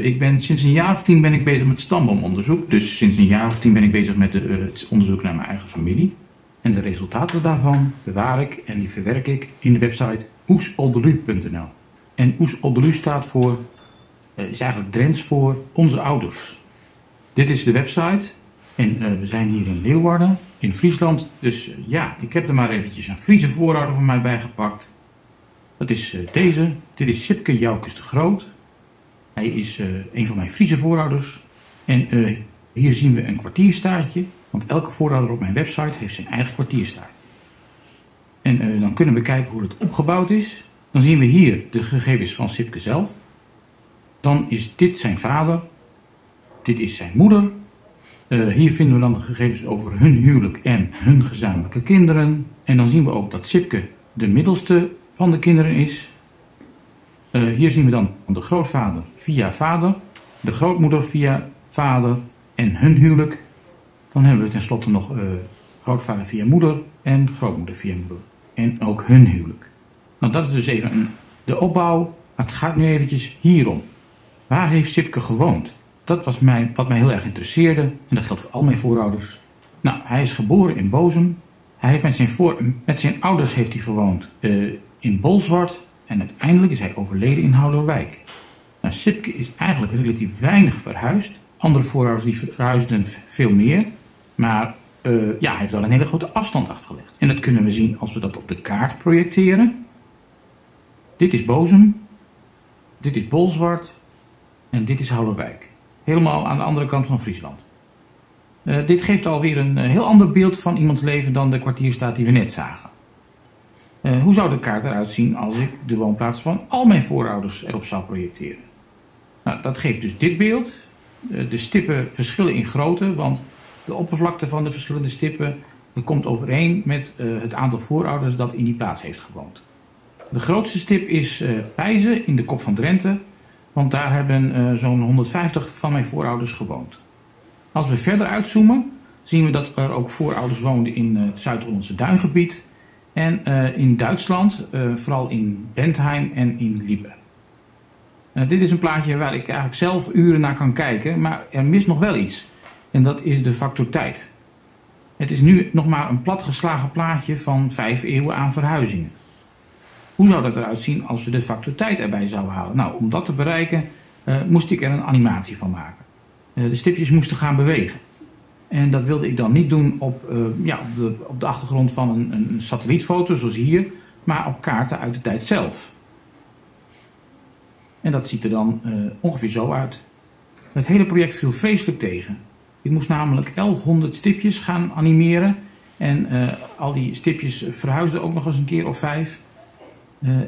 Ik ben sinds een jaar of 10 ben ik bezig met stamboomonderzoek. Dus sinds een jaar of 10 ben ik bezig met het onderzoek naar mijn eigen familie. En de resultaten daarvan bewaar ik en die verwerk ik in de website oesoldelu.nl. En oesoldelu staat voor, is eigenlijk Drents voor onze ouders. Dit is de website en we zijn hier in Leeuwarden, in Friesland. Dus ja, ik heb er maar eventjes een Friese voorouder van mij bijgepakt. Dat is deze. Dit is Sipke Joukes de Groot. Hij is een van mijn Friese voorouders. En hier zien we een kwartierstaartje. Want elke voorouder op mijn website heeft zijn eigen kwartierstaartje. En dan kunnen we kijken hoe het opgebouwd is. Dan zien we hier de gegevens van Sipke zelf. Dan is dit zijn vader. Dit is zijn moeder. Hier vinden we dan de gegevens over hun huwelijk en hun gezamenlijke kinderen. En dan zien we ook dat Sipke de middelste van de kinderen is. Hier zien we dan de grootvader via vader, de grootmoeder via vader en hun huwelijk. Dan hebben we tenslotte nog grootvader via moeder en grootmoeder via moeder. En ook hun huwelijk. Nou, dat is dus even de opbouw. Maar het gaat nu eventjes hierom. Waar heeft Sipke gewoond? Dat was wat mij heel erg interesseerde. En dat geldt voor al mijn voorouders. Nou, hij is geboren in Bozem. Hij heeft met zijn ouders heeft hij gewoond in Bolsward. En uiteindelijk is hij overleden in Houderwijk. Nou, Sipke is eigenlijk relatief weinig verhuisd. Andere voorouders die verhuisden veel meer. Maar ja, hij heeft wel een hele grote afstand afgelegd. En dat kunnen we zien als we dat op de kaart projecteren. Dit is Bozem. Dit is Bolsward. En dit is Houderwijk. Helemaal aan de andere kant van Friesland. Dit geeft alweer een heel ander beeld van iemands leven dan de kwartierstaat die we net zagen. Hoe zou de kaart eruit zien als ik de woonplaats van al mijn voorouders erop zou projecteren? Nou, dat geeft dus dit beeld. De stippen verschillen in grootte, want de oppervlakte van de verschillende stippen komt overeen met het aantal voorouders dat in die plaats heeft gewoond. De grootste stip is Pijzen in de Kop van Drenthe, want daar hebben zo'n 150 van mijn voorouders gewoond. Als we verder uitzoomen, zien we dat er ook voorouders woonden in het Zuid-Hollandse Duingebied en in Duitsland, vooral in Bentheim en in Liebe. Dit is een plaatje waar ik eigenlijk zelf uren naar kan kijken, maar er mist nog wel iets. En dat is de factor tijd. Het is nu nog maar een platgeslagen plaatje van 5 eeuwen aan verhuizingen. Hoe zou dat eruit zien als we de factor tijd erbij zouden halen? Nou, om dat te bereiken moest ik er een animatie van maken. De stipjes moesten gaan bewegen. En dat wilde ik dan niet doen op de achtergrond van een satellietfoto zoals hier, maar op kaarten uit de tijd zelf. En dat ziet er dan ongeveer zo uit. Het hele project viel vreselijk tegen. Ik moest namelijk 1100 stipjes gaan animeren. En al die stipjes verhuisden ook nog eens een keer of 5.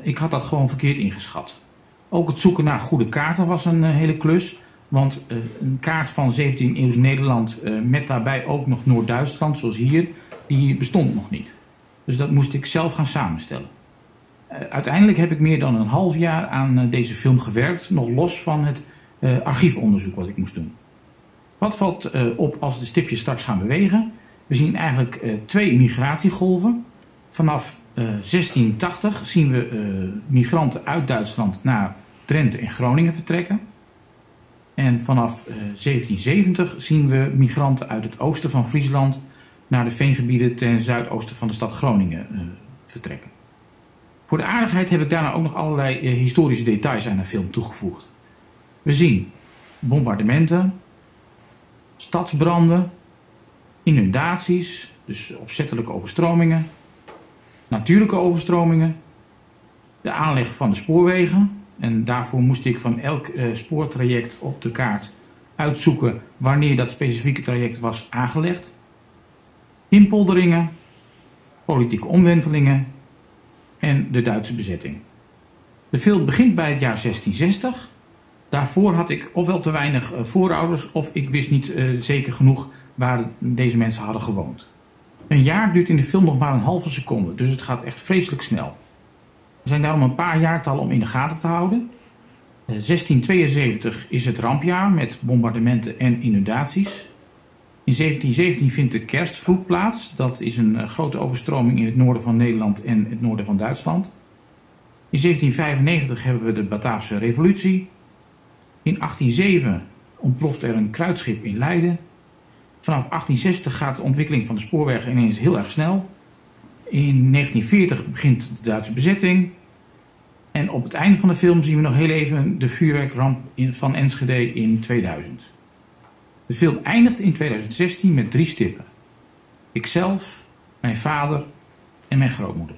Ik had dat gewoon verkeerd ingeschat. Ook het zoeken naar goede kaarten was een hele klus. Want een kaart van 17e eeuws Nederland met daarbij ook nog Noord-Duitsland, zoals hier, die bestond nog niet. Dus dat moest ik zelf gaan samenstellen. Uiteindelijk heb ik meer dan een half jaar aan deze film gewerkt, nog los van het archiefonderzoek wat ik moest doen. Wat valt op als de stipjes straks gaan bewegen? We zien eigenlijk 2 migratiegolven. Vanaf 1680 zien we migranten uit Duitsland naar Drenthe en Groningen vertrekken. En vanaf 1770 zien we migranten uit het oosten van Friesland naar de veengebieden ten zuidoosten van de stad Groningen vertrekken. Voor de aardigheid heb ik daarna ook nog allerlei historische details aan de film toegevoegd. We zien bombardementen, stadsbranden, inundaties, dus opzettelijke overstromingen, natuurlijke overstromingen, de aanleg van de spoorwegen. En daarvoor moest ik van elk spoortraject op de kaart uitzoeken wanneer dat specifieke traject was aangelegd. Inpolderingen, politieke omwentelingen en de Duitse bezetting. De film begint bij het jaar 1660. Daarvoor had ik ofwel te weinig voorouders of ik wist niet zeker genoeg waar deze mensen hadden gewoond. Een jaar duurt in de film nog maar een halve seconde, dus het gaat echt vreselijk snel. Er zijn daarom een paar jaartallen om in de gaten te houden. 1672 is het rampjaar met bombardementen en inundaties. In 1717 vindt de kerstvloed plaats. Dat is een grote overstroming in het noorden van Nederland en het noorden van Duitsland. In 1795 hebben we de Bataafse revolutie. In In 1807 ontploft er een kruitschip in Leiden. Vanaf 1860 gaat de ontwikkeling van de spoorwegen ineens heel erg snel. In 1940 begint de Duitse bezetting. En op het einde van de film zien we nog heel even de vuurwerkramp van Enschede in 2000. De film eindigt in 2016 met 3 stippen. Ikzelf, mijn vader en mijn grootmoeder.